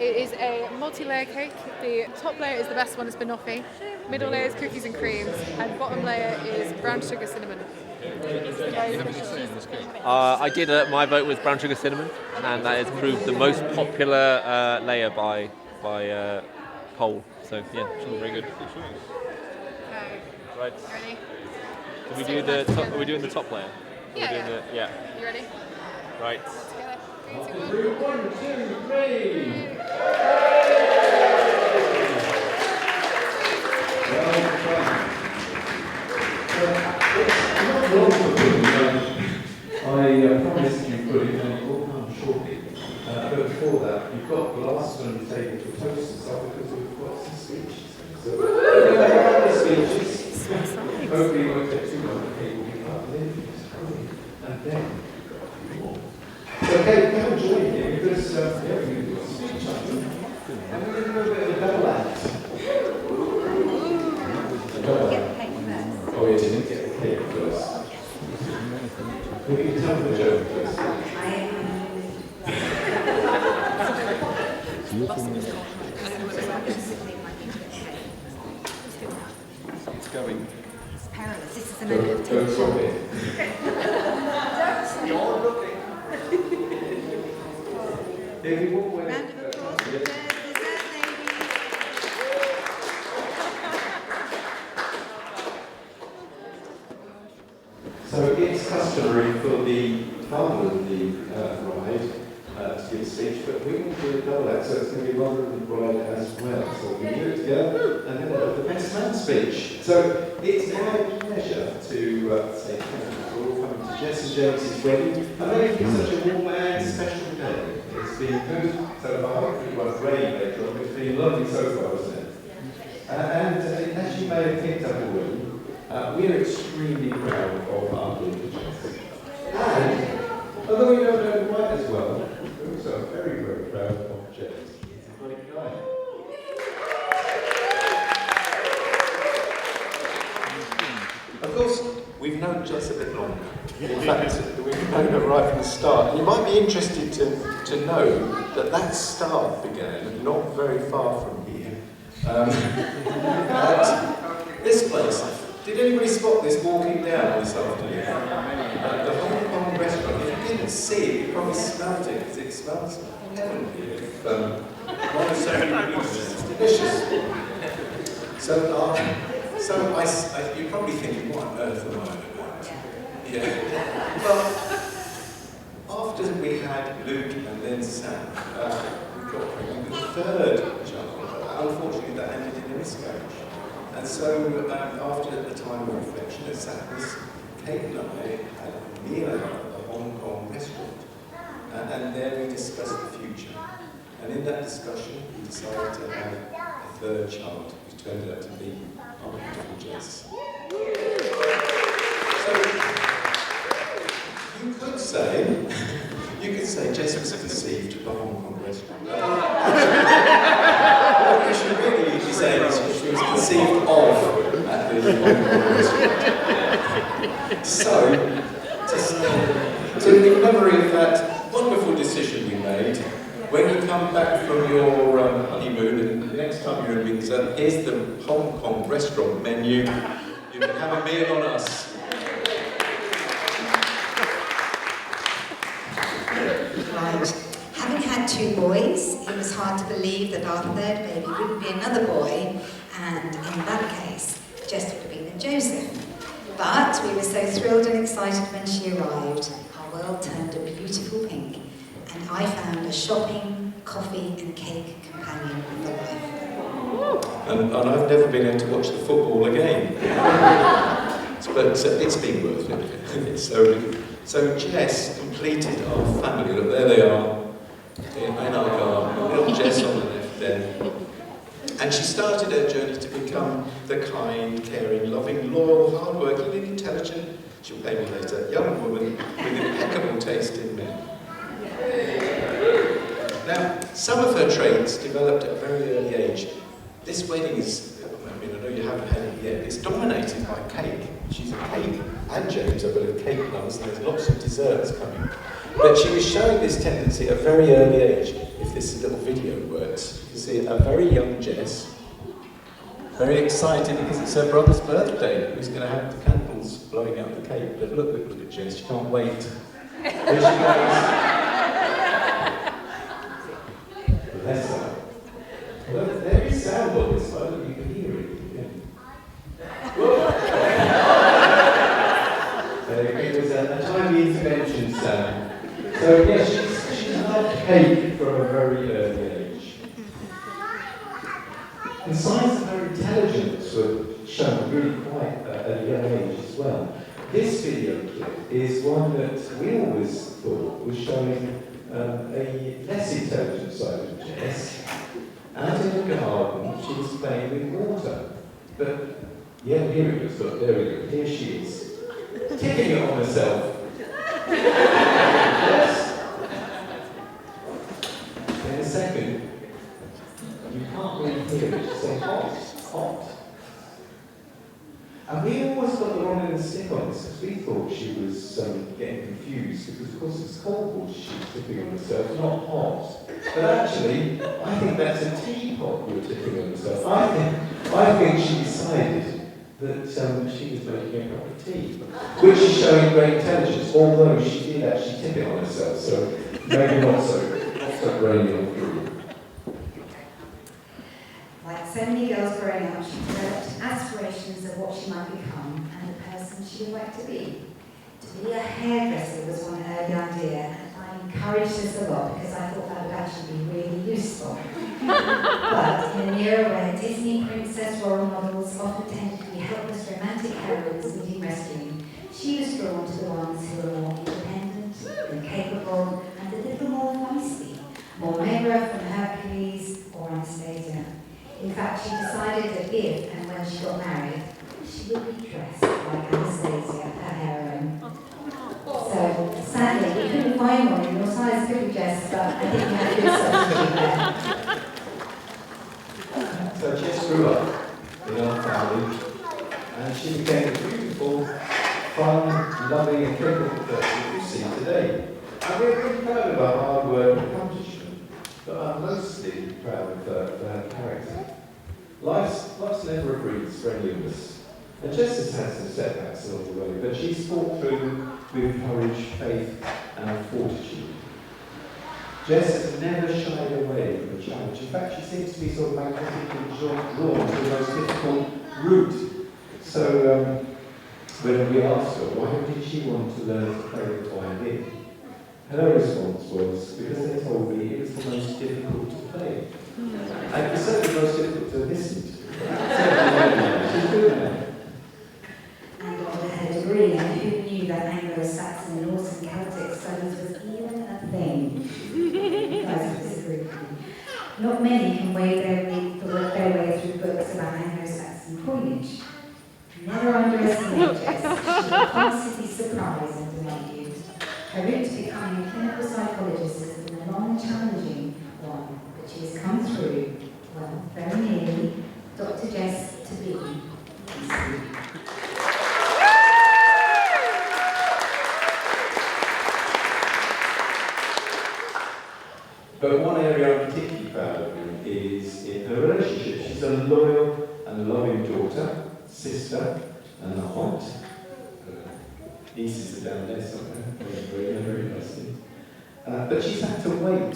It is a multi-layer cake. The top layer is the best one, it's banoffee. Middle layer is cookies and creams, and bottom layer is brown sugar cinnamon. I did. My vote was brown sugar cinnamon, and that has proved the most popular layer by poll. So yeah, it's all very good. Okay. Right. Ready? Can we do the top? Are we doing the top layer? Yeah. You ready? Right. Together. 3, 2, 1. 1, 2, 3. I promised you put it on all time shortly. But before that, you've got glass on the table to toast and stuff because we've got some speeches. So, speeches. Hopefully, you won't take too long. People will come in. And then. Okay, come and join me because we're going to do a speech on them. And we're going to do a bit of a double act. Get the cake first. Oh, yeah, you didn't get the cake first. We can tell the joke first. It's going. It's perilous. This is the moment of Don't stop it. You're looking. David, what way? Round of applause for the dessert ladies. So it's customary for the father of the bride to give a speech, but we will do a double act, so it's going to be mother of the bride as well. So we do it together, and then we'll have the best man speech. So it's my pleasure to say thank you for all coming to Jess and James's wedding, and making it such a warm and special day. It's been good so far. It was rain later on, it's been lovely so far, isn't it? And as you may have picked up already, we are extremely proud of our daughter Jess. And although we don't know him quite as well, we're also very, very proud of Jess. He's a great guy. Of course, we've known Jess a bit longer. In fact, we've known her right from the start. And you might be interested to know that start began not very far from here. At this place. Did anybody spot this walking down this afternoon? The Hong Kong restaurant. If you didn't see it, you probably smelled it because it smells heavenly. It's delicious. So you're probably thinking, what on earth am I about? Yeah. Well, after we had Luke and then Sam, we got pregnant with the third child. Unfortunately, that ended in a miscarriage. And so, after the time of reflection at Sam's, Kate and I had a meal out at the Hong Kong restaurant. And there we discussed the future. And in that discussion, we decided to have a third child, which turned out to be our beautiful Jess. So, you could say Jess was conceived at the Hong Kong restaurant. What you should really say is she was conceived of at the Hong Kong restaurant. So, to the memory of that wonderful decision we made, when you come back from your honeymoon and the next time you're in Windsor, here's the Hong Kong restaurant menu. You can have a meal on us. Right. Having had 2 boys, it was hard to believe that our third baby wouldn't be another boy, and in that case, Jess would have been a Joseph. But we were so thrilled and excited when she arrived. Our world turned a beautiful pink, and I found a shopping, coffee and cake companion for life. And I've never been able to watch the football again. But it's been worth it. So Jess completed our family. Look, there they are in our garden. Little Jess on the left there. And she started her journey to become the kind, caring, loving, loyal, hardworking and intelligent, she'll pay me later, young woman with impeccable taste in men. Now, some of her traits developed at a very early age. This wedding is, I know you haven't had it yet, it's dominated by cake. She's a cake, and James, I believe, cake loves, and there's lots of desserts coming. But she was showing this tendency at a very early age. if this little video works. You can see a very young Jess, very excited because it's her brother's birthday, who's going to have the candles blowing out the cake. But look at Jess, she can't wait. There she goes. Bless her. Well, there is sound on this one, you can hear it. It was a tiny intervention sound. So yes, she's loved cake from a very early age. And signs of her intelligence were shown really quite at a young age as well. This video clip is one that we always thought was showing a less intelligent side of Jess. Out in the garden, she was playing with water. But, yeah, here it was, look, there we go, here she is. Tipping it on herself. Yes. In a second, you can't really hear it, she's saying hot, hot. And we always got the wrong end of the stick on this, because we thought she was getting confused, because of course it's cold water she was tipping on herself, not hot. But actually, I think that's a teapot you were tipping on herself. I think she decided that she was making a cup of tea, which is showing great intelligence, although she did actually tip it on herself, so maybe not so brainy on food. Like so many girls growing up, she developed aspirations of what she might become and the person she would like to be. To be a hairdresser was one early idea. I encouraged this a lot because I thought that would actually be really useful. But in an era where Disney princess role models often tended to be helpless romantic heroines needing rescuing, she was drawn to the ones who were more independent and capable and a little more feisty, more Megra from Hercules or Anastasia. In fact, she decided that if and when she got married, she would be dressed like Anastasia, her heroine. So, sadly, we couldn't find one in your size, could we, Jess? But I think we had a good substitute there. So Jess grew up in our family, and she became a beautiful, fun, loving, and capable person you see today. And we're really proud of our hard work and accomplishment, but I'm mostly proud of her character. Life's never a breeze for any of us. And Jess has had some setbacks along the way, but she's fought through with courage, faith, and fortitude. Jess has never shied away from a challenge. In fact, she seems to be sort of magnetically drawn to the most difficult route. So, when we asked her, why did she want to learn to play the violin? Her response was, because they told me it was the most difficult to play. And it was certainly the most difficult to listen to. She's doing that. And on her degree, and who knew that Anglo-Saxon and Northern Celtic studies was even a thing? You guys would disagree with me. Not many can wade their way through books about Anglo-Saxon coinage. Never underestimate Jess. She will constantly surprise and delight you. Her route to becoming a clinical psychologist has been a long, challenging one, but she has come through, well, very nearly, Dr. Jess to be. But one area I'm particularly proud of is in her relationship. She's a loyal and loving daughter, sister, and a aunt. Nieces are down there somewhere, very nicely. But she's had to wait.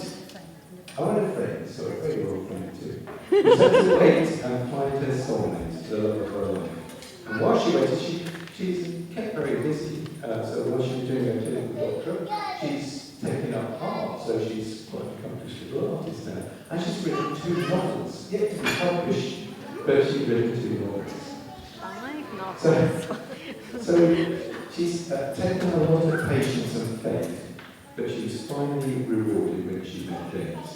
I want a friend, so a very old friend too. She's had to wait and find her soulmate, the love of her life. And while she waited, she's kept very busy. So while she was doing her clinical doctorate, she's taken up art, so she's quite an accomplished little artist now. And she's written 2 novels, yet to be published, but she's written 2 novels. So she's taken a lot of patience and faith, but she's finally rewarded when she met James.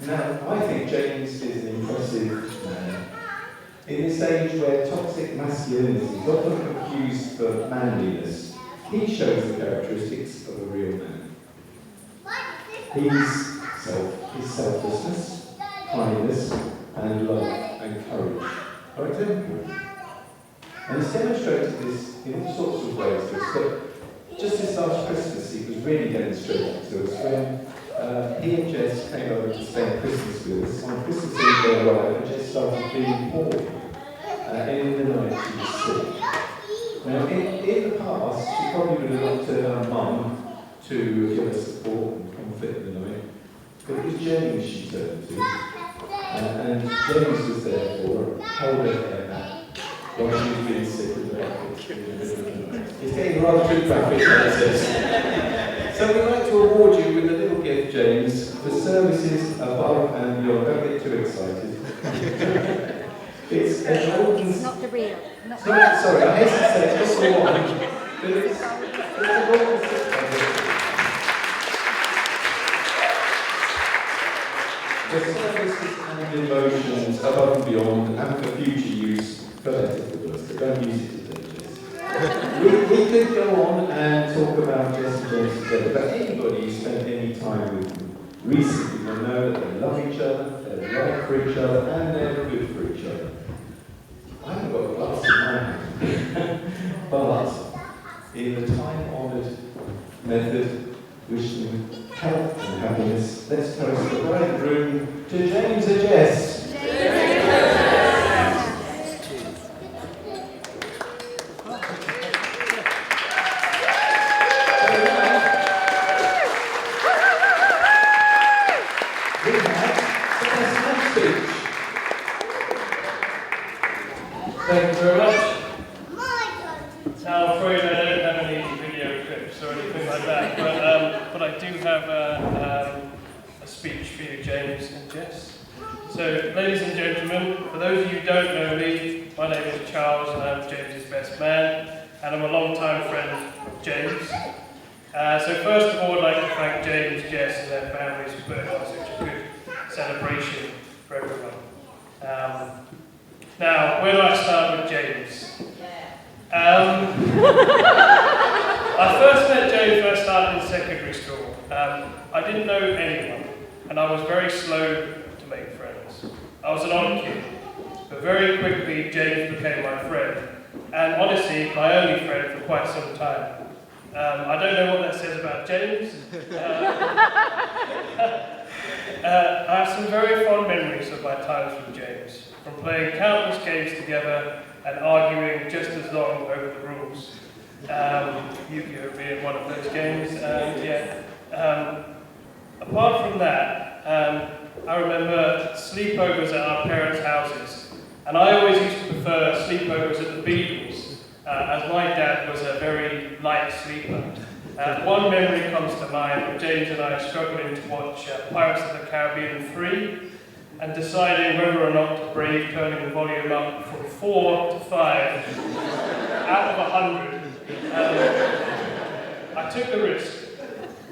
Now, I think James is an impressive man. In this age where toxic masculinity is often confused for manliness, he shows the characteristics of a real man. His selflessness, kindness, and love and courage are exemplary. And he's demonstrated this in all sorts of ways to us. But just this last Christmas, he was really demonstrated to us when he and Jess came over to spend Christmas with us. On Christmas Eve they arrived and Jess started being poorly. In the night she was sick. Now in the past she probably would have looked to her mum to give her support and comfort in the night. But it was James she turned to. And James was there for her, held her hair back while she was being sick with her. It's getting rather too graphic, this. So we'd like to award you with a little gift, James, for services above and beyond. Don't get too excited. It's a golden... It's not the real. Sorry, I hate to say it's not the one. But it's a golden stick. The services and emotions above and beyond and for future use for letters to us. So don't use it to take this. We could go on and talk about Jess and James together, but anybody who spent any time with them recently will know that they love each other, they're right for each other, and they're good for each other. I haven't got a glass in my hand, but in the time-honoured method, wish them health and happiness. Let's toast the bride and groom to James and Jess. Thank you very much. Now, I'm afraid I don't have any video clips or anything like that, but I do have a speech for you, James and Jess. So, ladies and gentlemen, for those of you who don't know me, my name is Charles and I'm James's best man, and I'm a long-time friend of James. So first of all, I'd like to thank James, Jess and their families for putting on such a good celebration for everyone. Now, where do I start with James? I first met James when I started in secondary school. I didn't know anyone, and I was very slow to make friends. I was an odd kid, but very quickly James became my friend, and honestly, my only friend for quite some time. I don't know what that says about James. I have some very fond memories of my times with James, from playing countless games together and arguing just as long over the rules. Yu-Gi-Oh! Being one of those games. Apart from that, I remember sleepovers at our parents' houses, and I always used to prefer sleepovers at the Beedles, as my dad was a very light sleeper. One memory comes to mind of James and I struggling to watch Pirates of the Caribbean 3 and deciding whether or not to brave turning the volume up from 4 to 5 out of 100. I took the risk.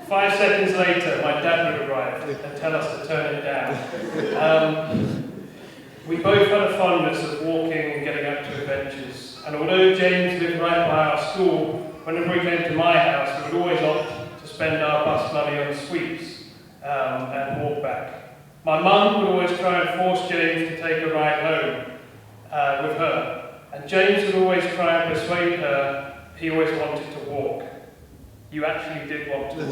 5 seconds later, my dad would arrive and tell us to turn it down. We both had a fondness of walking and getting up to adventures, and although James lived right by our school, whenever we came to my house, we would always opt to spend our bus money on sweets and walk back. My mum would always try and force James to take a ride home with her, and James would always try and persuade her he always wanted to walk. You actually did want to walk.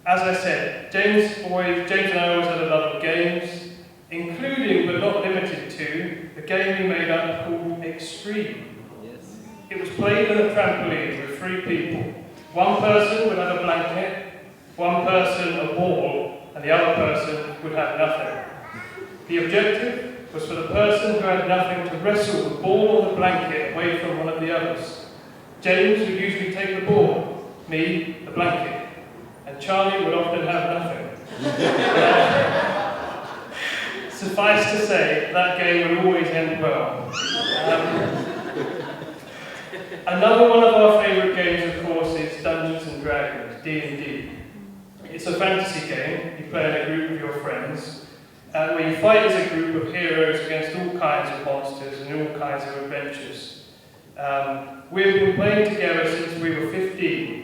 As I said, James and I always had a lot of games, including but not limited to the game we made up called Extreme. Yes. It was played on a trampoline with 3 people. One person would have a blanket, one person a ball, and the other person would have nothing. The objective was for the person who had nothing to wrestle the ball or the blanket away from one of the others. James would usually take the ball, me, the blanket, and Charlie would often have nothing. Suffice to say, that game would always end well. Another one of our favourite games, of course, is Dungeons and Dragons, D&D. It's a fantasy game. You play in a group with your friends, where you fight as a group of heroes against all kinds of monsters and all kinds of adventures. We've been playing together since we were 15,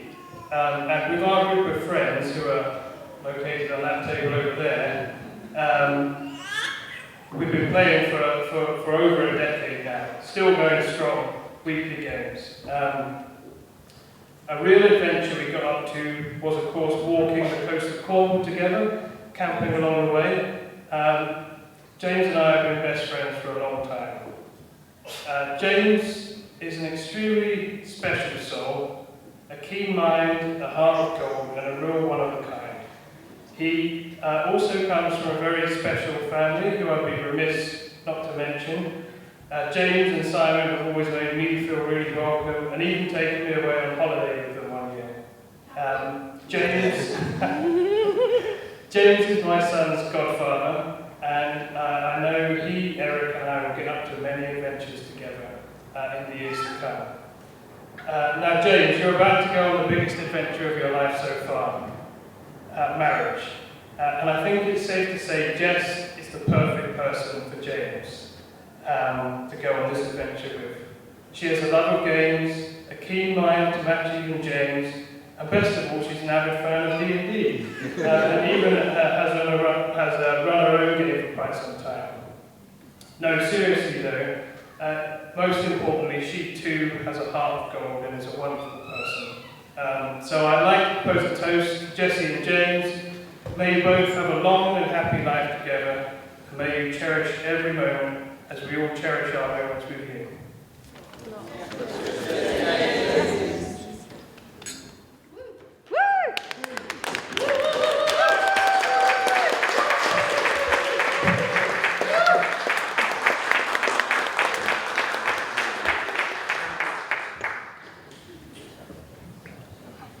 and with our group of friends, who are located on that table over there, we've been playing for over a decade now, still going strong, weekly games. A real adventure we got up to was, of course, walking the coast of Cornwall together, camping along the way. James and I have been best friends for a long time. James is an extremely special soul, a keen mind, a heart of gold, and a real one of a kind. He also comes from a very special family, who I'd be remiss not to mention. James and Simon have always made me feel really welcome, and even taken me away on holiday with them one year. James is my son's godfather, and I know he, Eric, and I will get up to many adventures together in the years to come. Now, James, you're about to go on the biggest adventure of your life so far, marriage. And I think it's safe to say Jess is the perfect person for James to go on this adventure with. She has a love of games, a keen mind to match even James, and best of all, she's an avid fan of D&D, and even has run her own game for quite some time. No, seriously though, most importantly, she too has a heart of gold and is a wonderful person. So I'd like to propose a toast to Jessie and James. May you both have a long and happy life together, and may you cherish every moment as we all cherish our moments with you.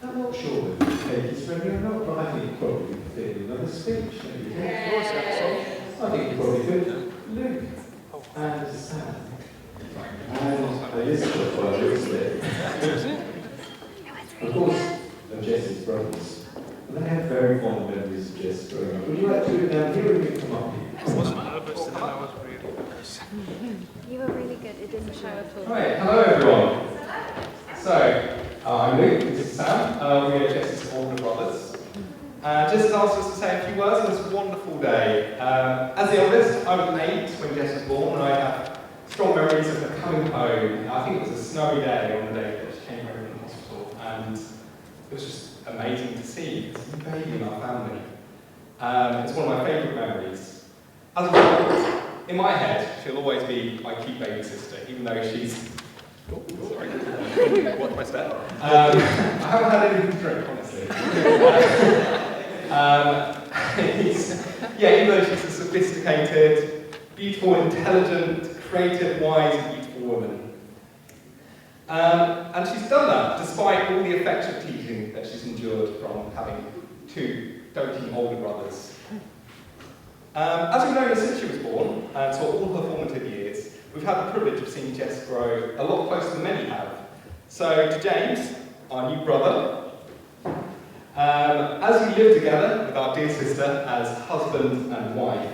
I'm not sure that Katie's ready or not, but I think probably fit another speech. I think probably could. Luke and Sam and Elizabeth, by the looks of it. Of course, they're Jess's brothers. But they have very fond memories of Jess growing up. Would you like to do it now? Here we come up here. I wasn't nervous, and I was really nervous. You were really good, it didn't show at all. Right, hello everyone. So, I'm Luke, this is Sam. We are Jess's older brothers. Just asked us to say a few words on this wonderful day. As the oldest, I was 8 when Jess was born, and I have strong memories of her coming home. I think it was a snowy day on the day that she came home from hospital, and it was just amazing to see. It's a new baby in our family. It's one of my favourite memories. As a result, in my head, she'll always be my cute baby sister, even though she's... Oh, sorry. Watch my step. I haven't had anything to drink, honestly. Yeah, even though she's a sophisticated, beautiful, intelligent, creative, wise, and beautiful woman. And she's done that despite all the affectionate teaching that she's endured from having 2 doting older brothers. As we've known her since she was born, and so all her formative years, we've had the privilege of seeing Jess grow a lot closer than many have. So to James, our new brother, as we live together with our dear sister as husband and wife,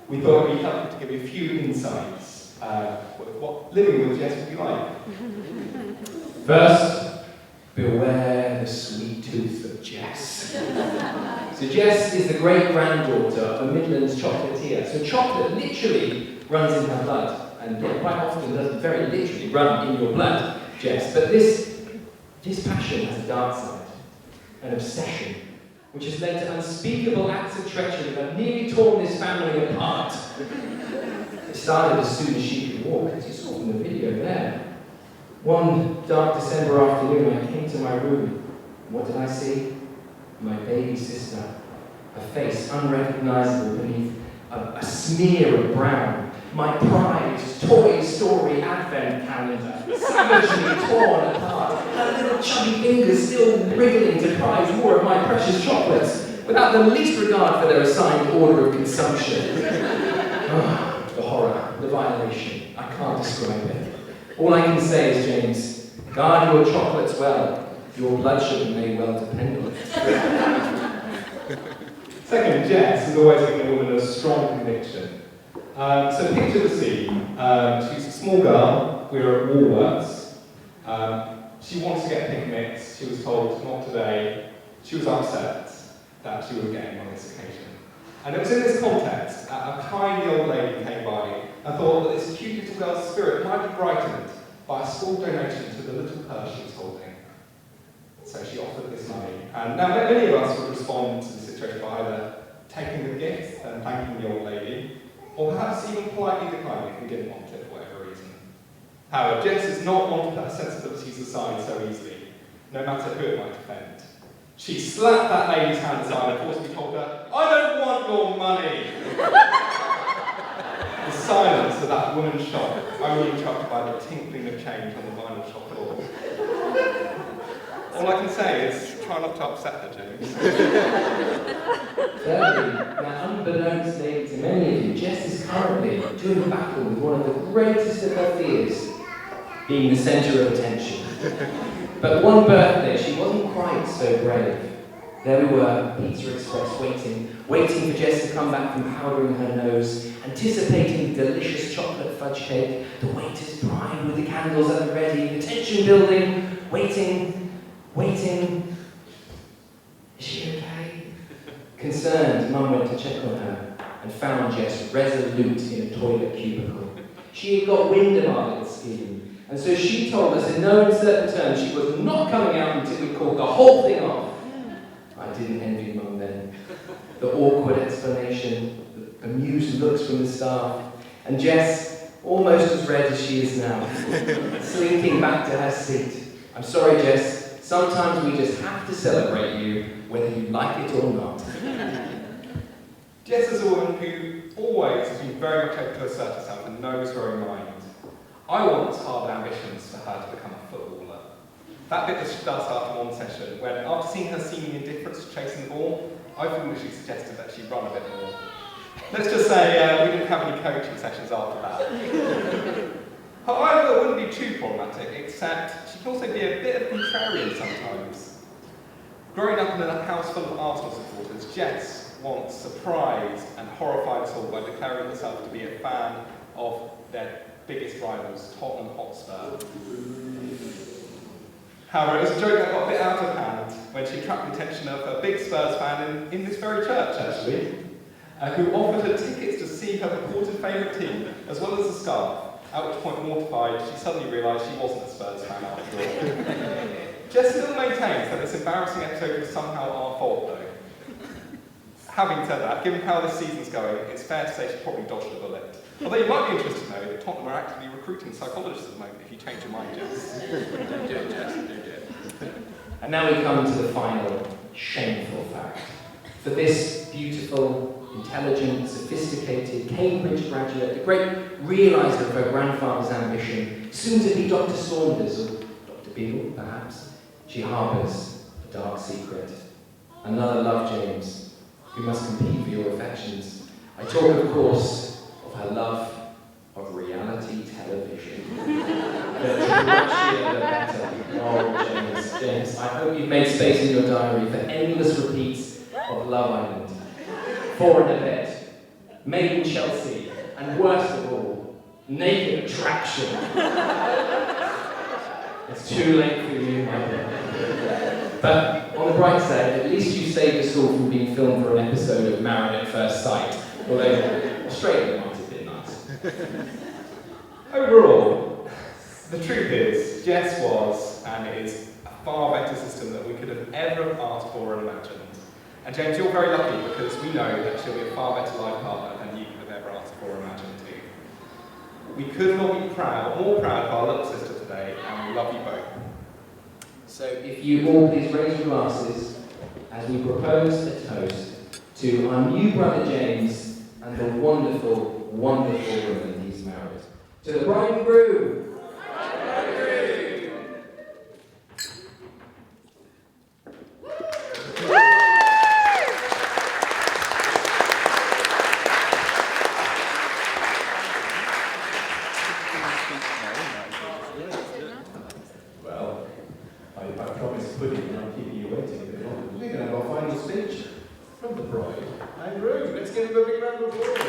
we thought it would be helpful to give you a few insights what living with Jess would be like. First, beware the sweet tooth of Jess. So Jess is the great-granddaughter of a Midlands chocolatier. So chocolate literally runs in her blood, and quite often doesn't very literally run in your blood, Jess. But this passion has a dark side, an obsession, which has led to unspeakable acts of treachery that have nearly torn this family apart. It started as soon as she could walk, as you saw from the video there. One dark December afternoon, I came to my room. What did I see? My baby sister, a face unrecognizable beneath a smear of brown. My pride's Toy Story advent calendar, savagely torn apart. Her little chubby fingers still wriggling to prize more of my precious chocolates, without the least regard for their assigned order of consumption. Oh, the horror, the violation, I can't describe it. All I can say is, James, guard your chocolates well. Your blood sugar may well depend on it. Second, Jess has always been a woman of strong conviction. So picture the scene. She's a small girl. We're at Woolworths. She wants to get picnics. She was told not today. She was upset that she was getting on this occasion. And it was in this context that a kind old lady came by and thought that this cute little girl's spirit might be brightened by a small donation to the little purse she was holding. So she offered this money. And now many of us would respond to the situation by either taking the gift and thanking the old lady, or perhaps even politely declining if we didn't want it for whatever reason. However, Jess is not one to put her sensibilities aside so easily, no matter who it might offend. She slapped that lady's hand aside and forcibly told her, "I don't want your money!" The silence of that woman's shop, only interrupted by the tinkling of change on the vinyl shop floor. All I can say is, try not to upset her, James. Thirdly, now unbeknownst maybe to many of you, Jess is currently doing battle with one of the greatest of her fears, being the centre of attention. But one birthday, she wasn't quite so brave. There we were, Pizza Express, waiting for Jess to come back from powdering her nose, anticipating the delicious chocolate fudge cake, the waiters primed with the candles at the ready, the tension building, waiting. Is she okay? Concerned, Mum went to check on her and found Jess resolute in a toilet cubicle. She had got wind of our little scheme, and so she told us in no uncertain terms she was not coming out until we called the whole thing off. I didn't envy Mum then. The awkward explanation, the amused looks from the staff, and Jess, almost as red as she is now, slinking back to her seat. I'm sorry, Jess. Sometimes we just have to celebrate you, whether you like it or not. Jess is a woman who always has been very much able to assert herself and knows her own mind. I once harbored ambitions for her to become a footballer. That bit does start after one session, when after seeing her seeming indifference to chasing the ball, I foolishly suggested that she run a bit more. Let's just say we didn't have any coaching sessions after that. However, it wouldn't be too problematic, except she can also be a bit of a contrarian sometimes. Growing up in a house full of Arsenal supporters, Jess once surprised and horrified us all by declaring herself to be a fan of their biggest rivals, Tottenham Hotspur. However, it was a joke that got a bit out of hand when she attracted the attention of a big Spurs fan in this very church, actually, who offered her tickets to see her purported favourite team, as well as a scarf. At which point, mortified, she suddenly realised she wasn't a Spurs fan after all. Jess still maintains that this embarrassing episode was somehow our fault, though. Having said that, given how this season's going, it's fair to say she probably dodged a bullet. Although you might be interested to know that Tottenham are actively recruiting psychologists at the moment if you change your mind, Jess. Don't do it, Jess, don't do it. And now we come to the final, shameful fact. For this beautiful, intelligent, sophisticated Cambridge graduate, the great realiser of her grandfather's ambition, soon to be Dr. Saunders, or Dr. Beedle, perhaps, she harbours a dark secret. Another love, James, who must compete for your affections. I talk, of course, of her love of reality television. The trashier, the better. Oh, James, I hope you've made space in your diary for endless repeats of Love Island. 4 in a Bed, Made in Chelsea, and worst of all, Naked Attraction. It's too late for you, my dear. But on the bright side, at least you saved us all from being filmed for an episode of Married at First Sight, although Australia might have been nice. Overall, the truth is, Jess was and is a far better system than we could have ever asked for and imagined. And James, you're very lucky because we know that she'll be a far better life partner than you could have ever asked for or imagined too. We could not be more proud of our little sister today, and we love you both. So if you all please raise your glasses as we propose a toast to our new brother James and the wonderful, wonderful woman he's married. To the bride and groom! Well, I promised pudding and I'm keeping you waiting a bit longer. We're going to have our final speech from the bride and groom. Let's give them a big round of applause.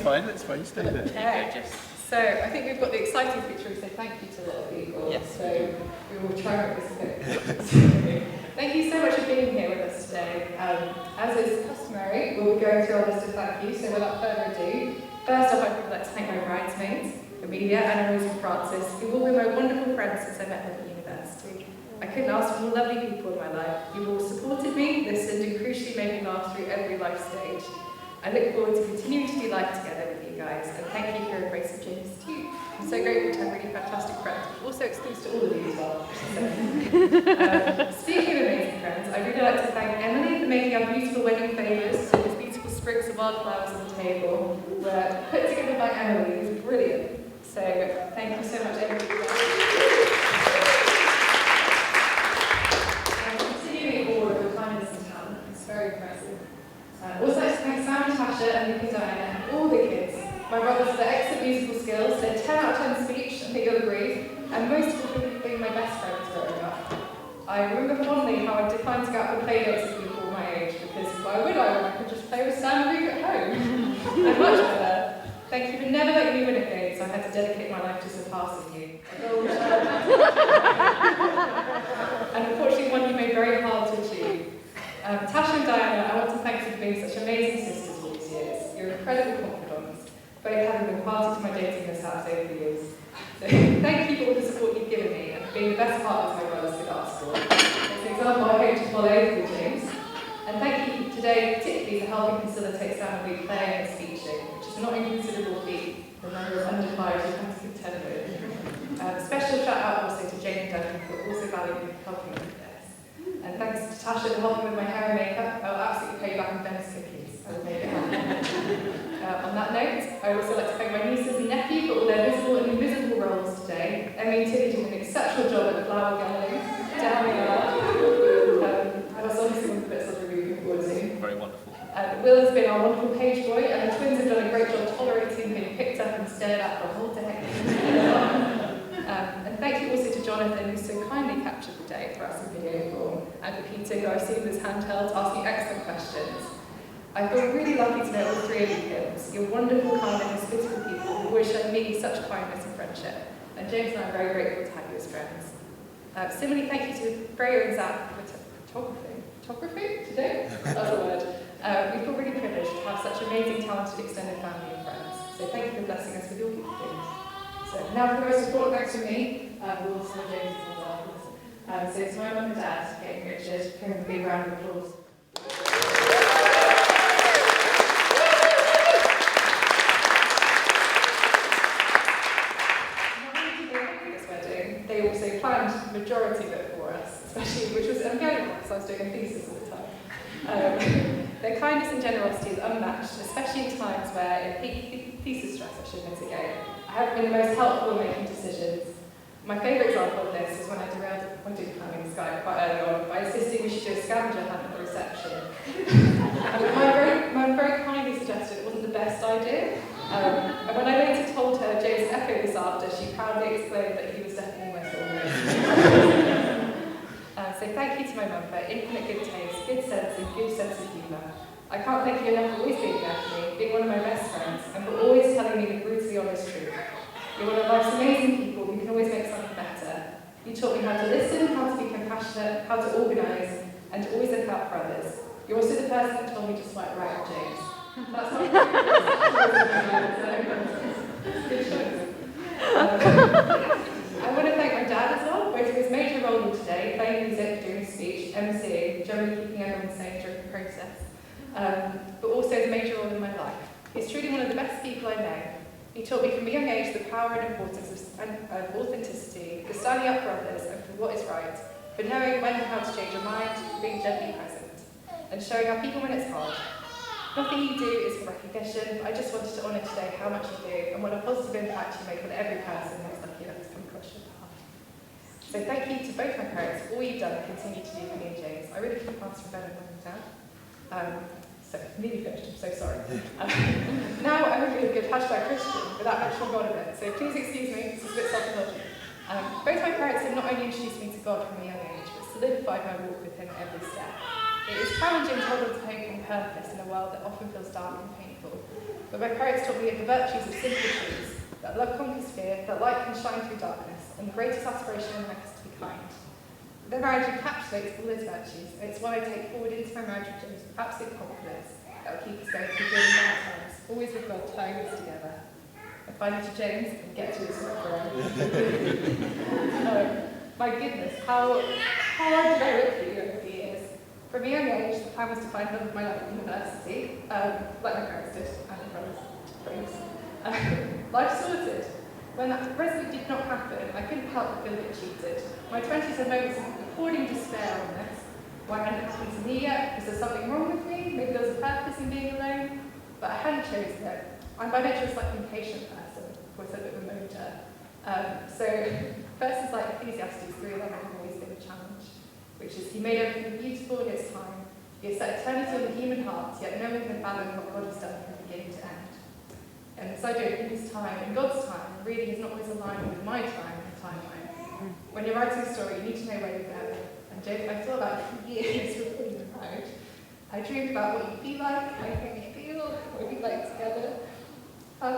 That's fine, stay there. Okay. So I think we've got the exciting picture. We say thank you to little people. Yes. So we will try and make this a bit. Thank you so much for being here with us today. As is customary, we'll be going through our list of thank yous, so without further ado, first off, I'd like to thank my bridesmaids, Amelia, Anna Rose and Francis, who've all been my wonderful friends since I met them at university. I couldn't ask for more lovely people in my life. You've all supported me, listened, and crucially made me laugh through every life stage. I look forward to continuing to do life together with you guys, and thank you for your embrace of James too. I'm so grateful to have really fantastic friends, also exclusive to all of you as well. Speaking of amazing friends, I'd really like to thank Emily for making our beautiful wedding favours. So these beautiful sprigs of wildflowers on the table were put together by Emily. It was brilliant. So thank you so much, Emily. Continuing forward with kindness and talent. It's very impressive. Also like to thank Sam, Tasha, and Nick and Diana, and all the kids. My brothers for their excellent musical skills, their 10 out of 10 speech, I think you'll agree, and most of them being my best friends growing up. I remember fondly how I declined to go out for play dates with people my age, because why would I when I could just play with Sam and Luke at home? I'm much better. Thank you for never letting me win a game, so I had to dedicate my life to surpassing you. And unfortunately, one you made very hard to achieve. Tasha and Diana, I want to thank you for being such amazing sisters all these years. You're incredible confidants, both having been party to my dating mishaps over the years. So thank you for all the support you've given me and for being the best partners my brothers could ask for. As an example, I hope to follow with James. And thank you today particularly for helping facilitate Sam and Luke playing and speeching, which is not inconsiderable feat for a number of under 5s you have to contend with. Special shout out also to Jane and Duncan for also valuing helping me with this. And thanks to Tasha for helping with my hair and makeup. I'll absolutely pay you back in Venice cookies. I will make it happen. On that note, I also like to thank my nieces and nephew for all their visible and invisible roles today. Emily and Tilly did an exceptional job at the flower gallery. Down the yard. I was obviously one of the bits I was really looking forward to. Very wonderful. Will has been our wonderful page boy, and the twins have done a great job tolerating being picked up and stared at for a whole day. And thank you also to Jonathan, who so kindly captured the day for us in video form, and for Peter, who I've seen with his handheld asking excellent questions. I feel really lucky to know all three of you Pymms. You're wonderful, kind and hospitable people who always show me such kindness and friendship. And James and I are very grateful to have you as friends. Similarly, thank you to Freya and Zach for photography today? That's a word. We feel really privileged to have such amazing, talented extended family and friends. So thank you for blessing us with your gifting. So now for the most important thanks from me, we'll also have James and so it's my mum and dad getting Richard. Can we have a big round of applause? They also planned the majority of it for us, especially, which was unbearable because I was doing a thesis at the time. Their kindness and generosity is unmatched, especially in times where, in peak thesis stress, I should admit again, I haven't been the most helpful in making decisions. My favourite example of this was when I derailed a wedding planning Skype quite early on by insisting we should do a scavenger hunt at the reception. My very kindly suggested it wasn't the best idea. And when I later told her James echoed this after, she proudly exclaimed that he was definitely my soulmate. So thank you to my mum for infinite good taste, good sense, and good sense of humour. I can't thank you enough for always being there for me, being one of my best friends, and for always telling me the brutally honest truth. You're one of life's amazing people who can always make something better. You taught me how to listen, how to be compassionate, how to organise, and to always look out for others. You're also the person that told me to swipe right on James. That's not good choice. I want to thank my dad as well, both for his major role in today, playing music, doing speech, emceeing, generally keeping everyone sane during the process, but also his major role in my life. He's truly one of the best people I know. He taught me from a young age the power and importance of authenticity, for standing up for others and for what is right, for knowing when and how to change your mind, being gently present, and showing our people when it's hard. Nothing you do is for recognition, but I just wanted to honour today how much you do and what a positive impact you make on every person who is lucky enough to come across your path. So thank you to both my parents for all you've done and continue to do for me and James. I really couldn't pass from better than down. So, nearly finished, I'm so sorry. Now I'm really good #Christian without mentioning God a bit, so please excuse me, this is a bit self-apology. Both my parents have not only introduced me to God from a young age, but solidified my walk with Him every step. It is challenging to hold on to hope and purpose in a world that often feels dark and painful. But my parents taught me the virtues of simple truths, that love conquers fear, that light can shine through darkness, and the greatest aspiration in life is to be kind. Their marriage encapsulates all those virtues, and it's what I take forward into my marriage with James with absolute confidence that will keep us going through good and bad times, always with God tying us together. And finally to James, and get to his forever. My goodness, how hard did I look for you over the years? From a young age, the plan was to find love of my life at university, like my parents did, and my brothers. Life sorted. When that resolutely did not happen, I couldn't help but feel a bit cheated. My 20s had moments of appalling despair on this. Why hadn't it happened to me yet? Was there something wrong with me? Maybe there was a purpose in being alone? But I hadn't chosen it. I'm by nature a slightly impatient person, of course a bit of a motor. So verses like Ecclesiastes 3:11 have always been a challenge, which is he made everything beautiful in its time. He has set eternity on the human heart, yet no one can fathom what God has done from beginning to end. And this idea in his time, in God's time, really is not always aligned with my time and timeline. When you're writing a story, you need to know where you're going. And Jake, I thought about it for years before you arrived. I dreamed about what you'd be like, how you'd make me feel, what we'd be like together. Well, I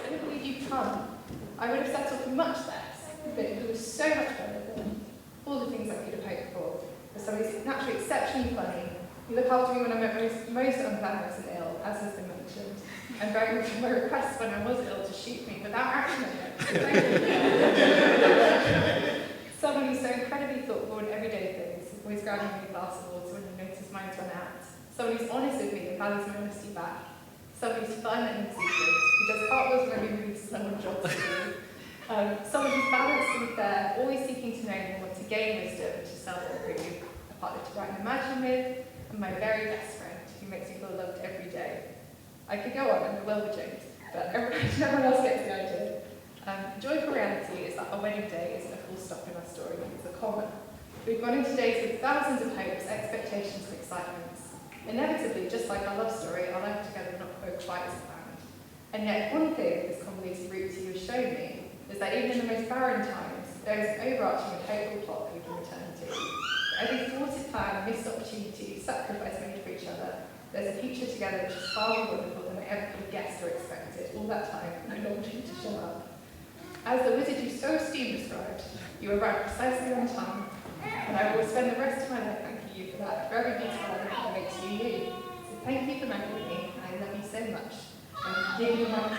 don't believe you've come. I would have settled for much less, but it was so much better than all the things I could have hoped for. As somebody who's naturally exceptionally funny, you look after me when I'm at most unglamorous and ill, as has been mentioned, and very much my requests when I was ill to shoot me without action on it. Someone who's so incredibly thoughtful in everyday things, always grabbing me a glass of water when you notice mine's run out. Someone who's honest with me and values my honesty back. Someone who's fun and secret, who does cartwheels when I'm really someone jobs to do. Someone who's balanced and fair, always seeking to know more, to gain wisdom, to self-improve. A partner to write and imagine with, and my very best friend, who makes me feel loved every day. I could go on, and I will with James, but everyone else gets the idea. Joyful reality is that our wedding day isn't a full stop in our story, it's a comma. We've gone into days with thousands of hopes, expectations, and excitements. Inevitably, just like our love story, our life together will not go quite as planned. And yet, one thing this convoluted route to you has shown me is that even in the most barren times, there is an overarching and hopeful plot that we can return to. For every thwarted plan, missed opportunity, sacrifice made for each other, there's a future together which is far more wonderful than I ever could have guessed or expected. All that time, no longer due to show up. As the wizard you so esteemed described, you arrived precisely on time, and I will spend the rest of my life thanking you for that very beautiful life that makes you you. So thank you for marrying me, and I love you so much. And give you my prayer.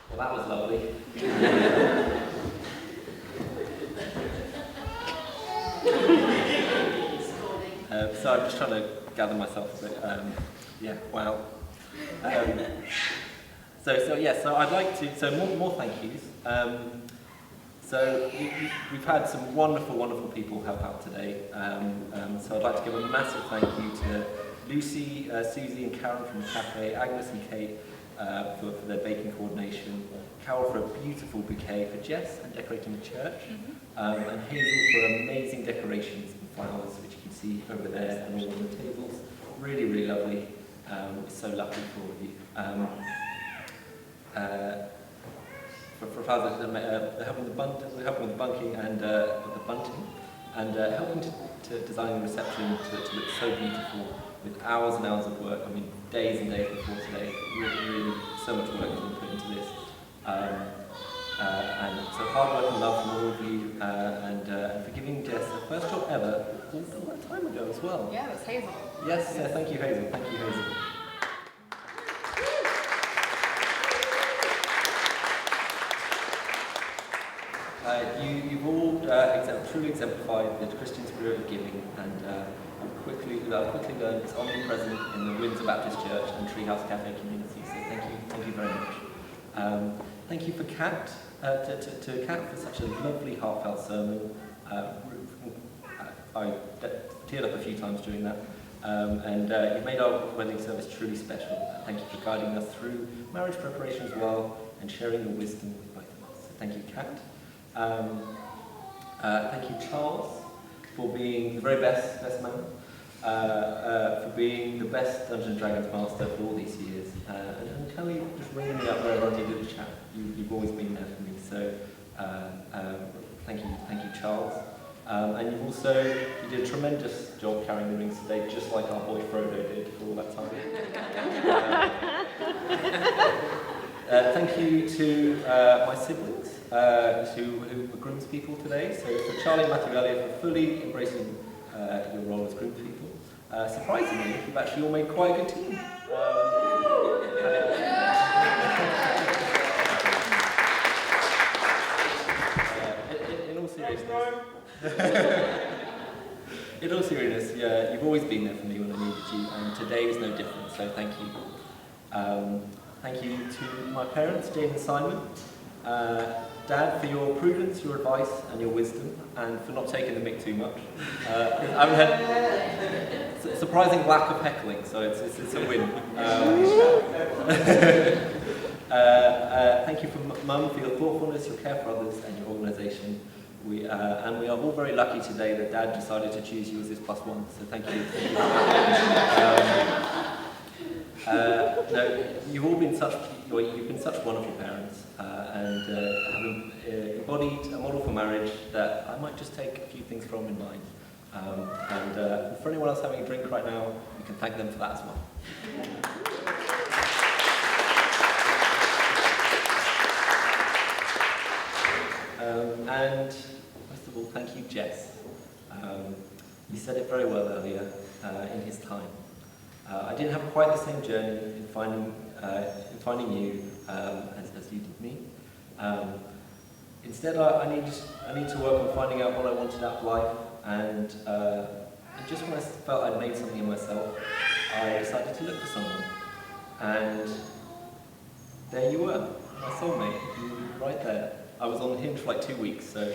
Well, that was lovely. So I'm just trying to gather myself a bit. Yeah, wow. So I'd like to, so more thank yous. So we've had some wonderful people help out today. So I'd like to give a massive thank you to Lucy, Susie and Karen from the cafe, Agnes and Kate for their baking coordination, Carol for a beautiful bouquet, for Jess and decorating the church, and Hazel for amazing decorations and flowers, which you can see over there and all on the tables. Really lovely. We're so lucky for all of you. For flowers, helping with the bunking and the bunting, and helping to design the reception to look so beautiful with hours and hours of work. I mean, days and days before today. Really so much work has been put into this. And so hard work and love from all of you, and for giving Jess her first job ever all that time ago as well. Yeah, that's Hazel. Yes, thank you, Hazel. Thank you, Hazel. You've all truly exemplified the Christian spirit of giving, and I've quickly learned it's omnipresent in the Windsor Baptist Church and Treehouse Cafe community. So thank you very much. Thank you for Kat, to Kat for such a lovely, heartfelt sermon. I teared up a few times during that, and you've made our wedding service truly special. Thank you for guiding us through marriage preparation as well, and sharing your wisdom with both of us. So thank you, Kat. Thank you, Charles, for being the very best man, for being the best Dungeons & Dragons master for all these years, and Kelly just ringing me up wherever I needed a chat. You've always been there for me, so thank you, Charles. And you did a tremendous job carrying the rings today, just like our boy Frodo did for all that time. Thank you to my siblings who were groomspeople today. So Charlie and Matthew Elliott for fully embracing your role as groomspeople. Surprisingly, you've actually all made quite a good team. In all seriousness, yeah, you've always been there for me when I needed you, and today is no different, so thank you. Thank you to my parents, Jane and Simon. Dad, for your prudence, your advice, and your wisdom, and for not taking the mick too much. I've had a surprising lack of heckling, so it's a win. Thank you for Mum for your thoughtfulness, your care for others, and your organisation. And we are all very lucky today that Dad decided to choose you as his +1, so thank you. No, you've all been such wonderful parents, and have embodied a model for marriage that I might just take a few things from in mind. And for anyone else having a drink right now, you can thank them for that as well. And first of all, thank you, Jess. You said it very well earlier in his time. I didn't have quite the same journey in finding you as you did me. Instead, I need to work on finding out what I wanted out of life, and just when I felt I'd made something of myself, I decided to look for someone. And there you were, my soulmate, you were right there. I was on Hinge for like 2 weeks, so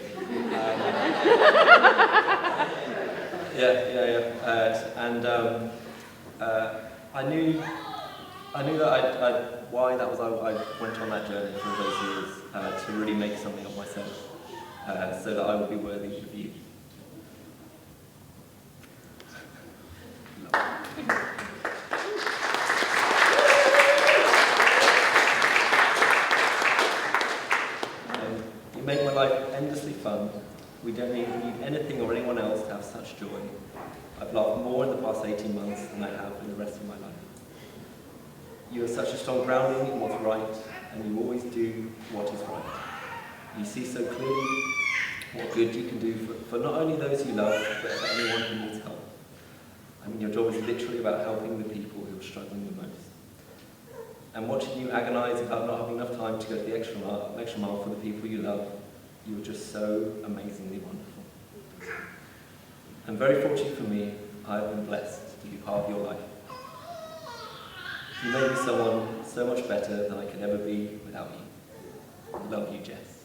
I knew that why that was I went on that journey for all those years to really make something of myself, so that I would be worthy of you. You make my life endlessly fun. We don't need anything or anyone else to have such joy. I've laughed more in the past 18 months than I have in the rest of my life. You have such a strong grounding in what's right, and you always do what is right. You see so clearly what good you can do for not only those you love, but for anyone who needs help. I mean, your job is literally about helping the people who are struggling the most. And watching you agonize about not having enough time to go the extra mile for the people you love, you are just so amazingly wonderful. And very fortunate for me, I have been blessed to be part of your life. You made me someone so much better than I could ever be without you. I love you, Jess.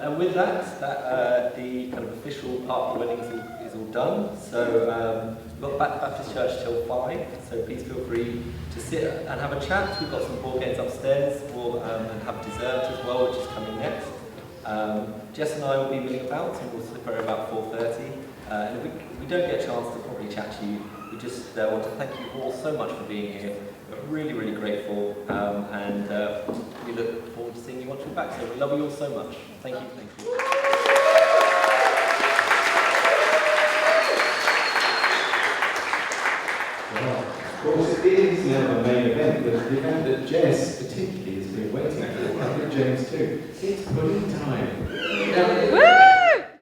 And with that, the kind of official part of the wedding is all done. So we've got back to Baptist Church till 5, so please feel free to sit and have a chat. We've got some board games upstairs, and have dessert as well, which is coming next. Jess and I will be milling about, and we'll slip over about 4:30. And if we don't get a chance to probably chat to you, we just want to thank you all so much for being here. We're really, really grateful, and we look forward to seeing you once we're back. So we love you all so much. Thank you. Thank you. Well, of course, it is now the main event, but the event that Jess particularly has been waiting for, I think James too. It's pudding time.